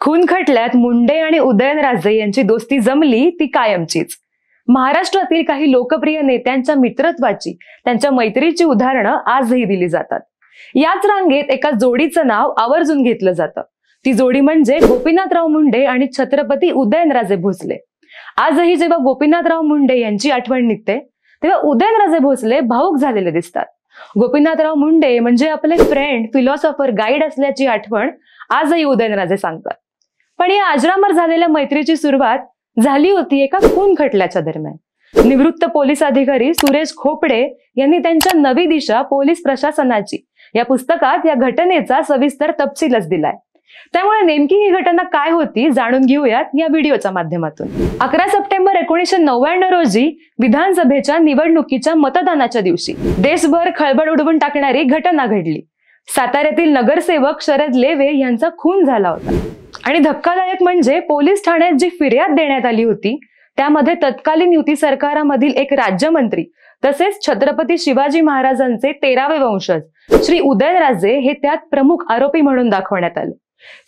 खून खटल्यात मुंडे आणि उदयनराजे यांची दोस्ती जमली ती कायमचीच। महाराष्ट्रातील काही लोकप्रिय नेत्यांच्या मित्रत्वाची, त्यांच्या मैत्रीची उदाहरणं आजही दिली जातात। याच रांगेत एका जोडीचं नाव आवर्जून घेतलं जातं। ती जोडी म्हणजे गोपीनाथराव मुंडे आणि छत्रपती उदयनराजे भोसले। आजही जेव्हा गोपीनाथराव मुंडे यांची आठवण निघते तेव्हा उदयनराजे भोसले भावुक झालेले दिसतात। गोपीनाथराव मुंडे म्हणजे आपले फ्रेंड, फिलॉसॉफर, गाईड असल्याची आठवण आजही उदयनराजे सांगतात। पण या अजरामर झालेल्या मैत्रीची सुरुवात झाली होती एका खून खटल्याच्या दरम्यान। निवृत्त पोलीस अधिकारी सुरेश खोपडे यांनी त्यांच्या नवी दिशा पोलीस प्रशासनाची या पुस्तकात या घटनेचा सविस्तर तपशीलच दिलाय। त्यामुळे नेमकी ही घटना काय होती जाणून घेऊयात या व्हिडिओच्या माध्यमातून। 11 सप्टेंबर 1999 रोजी विधानसभेच्या निवडणुकीच्या मतदानाच्या दिवशी देशभर खळबळ उडवून टाकणारी घटना घडली। साताऱ्यातील नगरसेवक शरद लेवे यांचा खून झाला होता आणि धक्कादायक म्हणजे पोलीस ठाण्यात जी फिर्याद देण्यात आली होती त्यामध्ये तत्कालीन युती सरकारामधील एक राज्यमंत्री तसेच छत्रपती शिवाजी महाराजांचे 13वे वंशज श्री उदयनराजे हे त्यात प्रमुख आरोपी म्हणून दाखवण्यात आले।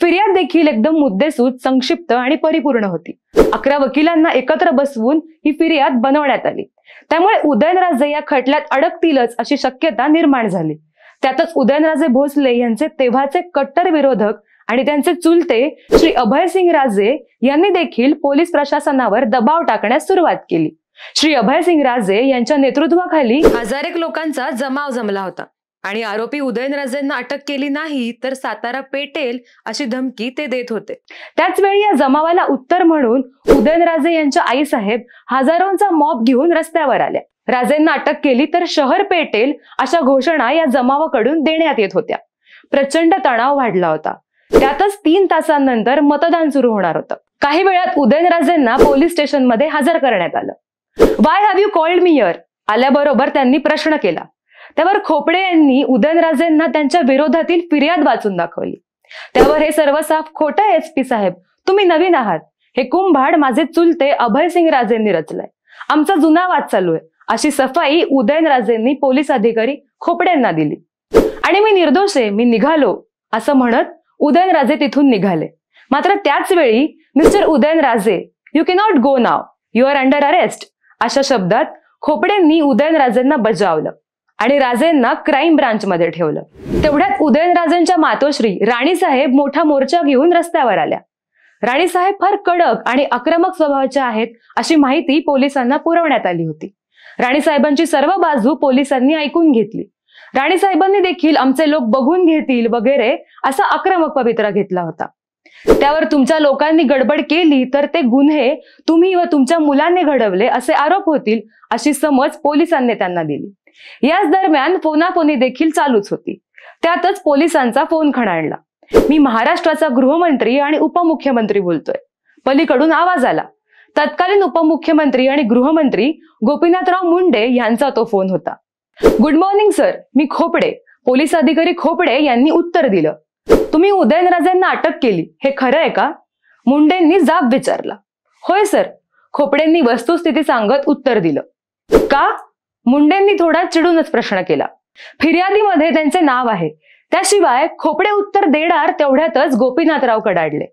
फिर्याद देखील एकदम मुद्देसूद, संक्षिप्त आणि परिपूर्ण होती। 11 वकिलांना एकत्र बसवून ही फिर्याद बनवण्यात आली। त्यामुळे उदयनराजे या खटल्यात अडकतीलच अशी शक्यता निर्माण झाली। त्यातच उदयनराजे भोसले यांचे तेव्हाचे कट्टर विरोधक आणि त्यांचे चुलते श्री अभयसिंग राजे यांनी देखील पोलीस प्रशासनावर दबाव टाकण्यास सुरुवात केली। श्री अभयसिंग राजे यांच्या नेतृत्वाखाली हजारेक लोकांचा जमाव जमला होता आणि आरोपी उदयनराजेंना अटक केली नाही तर सातारा पेटेल अशी धमकी ते देत होते। त्याच वेळी या जमावाला उत्तर म्हणून उदयनराजे यांच्या आईसाहेब हजारोंचा मॉब घेऊन रस्त्यावर आल्या। राजेंना अटक केली तर शहर पेटेल अशा घोषणा या जमावाकडून देण्यात येत होत्या। प्रचंड तणाव वाढला होता। त्यातच 3 तासांनंतर मतदान सुरू होणार होतं। काही वेळात उदयनराजेंना पोलीस स्टेशनमध्ये हजर करण्यात आलं। Y have you called me here आल्याबरोबर त्यांनी प्रश्न केला। त्यावर खोपडे यांनी उदयनराजेंना त्यांच्या विरोधातील फिर्याद वाचून दाखवली। त्यावर हे सर्व साफ खोटं आहे एसपी साहेब, तुम्ही नवीन आहात, हे कुंभाड माझे चुलते अभयसिंग राजेंनी रचलंय, आमचा जुना वाद चालू आहे अशी सफाई उदयनराजेंनी पोलीस अधिकारी खोपड्यांना दिली। आणि मी निर्दोष आहे, मी निघालो असं म्हणत उदयनराजे तिथून निघाले। मात्र त्याच वेळी mister Udayanraje, you cannot go now, you are under arrest अशा शब्दात खोपड्यांनी उदयनराजेंना बजावलं आणि राजेंना क्राईम ब्रांच मध्ये ठेवलं। तेवढ्यात उदयनराजेंच्या मातोश्री राणीसाहेब मोठा मोर्चा घेऊन रस्त्यावर आल्या। राणीसाहेब फार कडक आणि आक्रमक स्वभावाच्या आहेत अशी माहिती पोलिसांना पुरवण्यात आली होती। राणीसाहेबांची सर्व बाजू पोलिसांनी ऐकून घेतली। राणीसाहेबांनी देखील आमचे लोक बघून घेतील वगैरे असा आक्रमक पवित्रा घेतला होता। त्यावर तुमच्या लोकांनी गडबड केली तर ते गुन्हे तुम्ही व तुमच्या मुलांनी घडवले असे आरोप होतील अशी समज पोलिसांनी त्यांना दिली। याच दरम्यान फोनाफोनी देखील चालूच होती। त्यातच पोलिसांचा फोन खणाळला। मी महाराष्ट्राचा गृहमंत्री आणि उपमुख्यमंत्री बोलतोय। पलीकडून आवाज आला। तत्कालीन उपमुख्यमंत्री आणि गृहमंत्री गोपीनाथराव मुंडे यांचा तो फोन होता। गुड मॉर्निंग सर, मी खोपडे, पोलीस अधिकारी खोपडे यांनी उत्तर दिलं। तुम्ही उदयनराजेंना अटक केली हे खरं आहे का? मुंडेंनी जाब विचारला। होय सर, खोपडेंनी वस्तुस्थिती सांगत उत्तर दिलं। का? मुंडेंनी थोडा चिडूनच प्रश्न केला। फिर्यादीमध्ये त्यांचे नाव आहे। त्याशिवाय खोपडे उत्तर देणार तेवढ्यातच गोपीनाथराव कडाडले।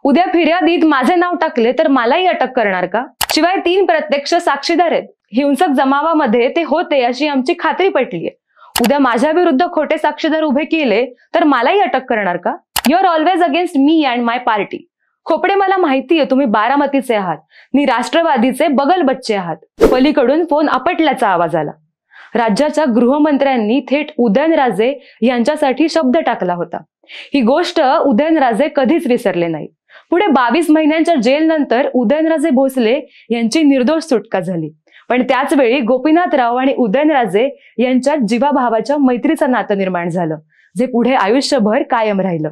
उद्या फिर्यादीत माझे नाव टाकले तर मलाही अटक करणार का? शिवाय 3 प्रत्यक्ष साक्षीदार आहेत, हिंसक जमावामध्ये ते होते अशी आमची खात्री पटलीये। उद्या माझ्या विरुद्ध खोटे साक्षीदार उभे केले तर मलाही अटक करणार का? You are always against me and my party. Khopde, मला माहितीये तुम्ही बारामतीचे आहात, नि राष्ट्रवादीचे बगल बच्चे आहात। पलीकडून फोन आपटल्याचा आवाज आला। राज्याच्या गृहमंत्र्यांनी थेट उदयनराजे यांच्यासाठी शब्द टाकला होता। ही गोष्ट उदयनराजे कधीच विसरले नाही। पुढे 22 महिन्यांच्या जेल नंतर उदयनराजे भोसले यांची निर्दोष सुटका झाली। पण त्याच वेळी गोपीनाथराव आणि उदयनराजे यांच्यात जीवाभावाच्या मैत्रीचं नातं निर्माण झालं, जे पुढे आयुष्यभर कायम राहिलं।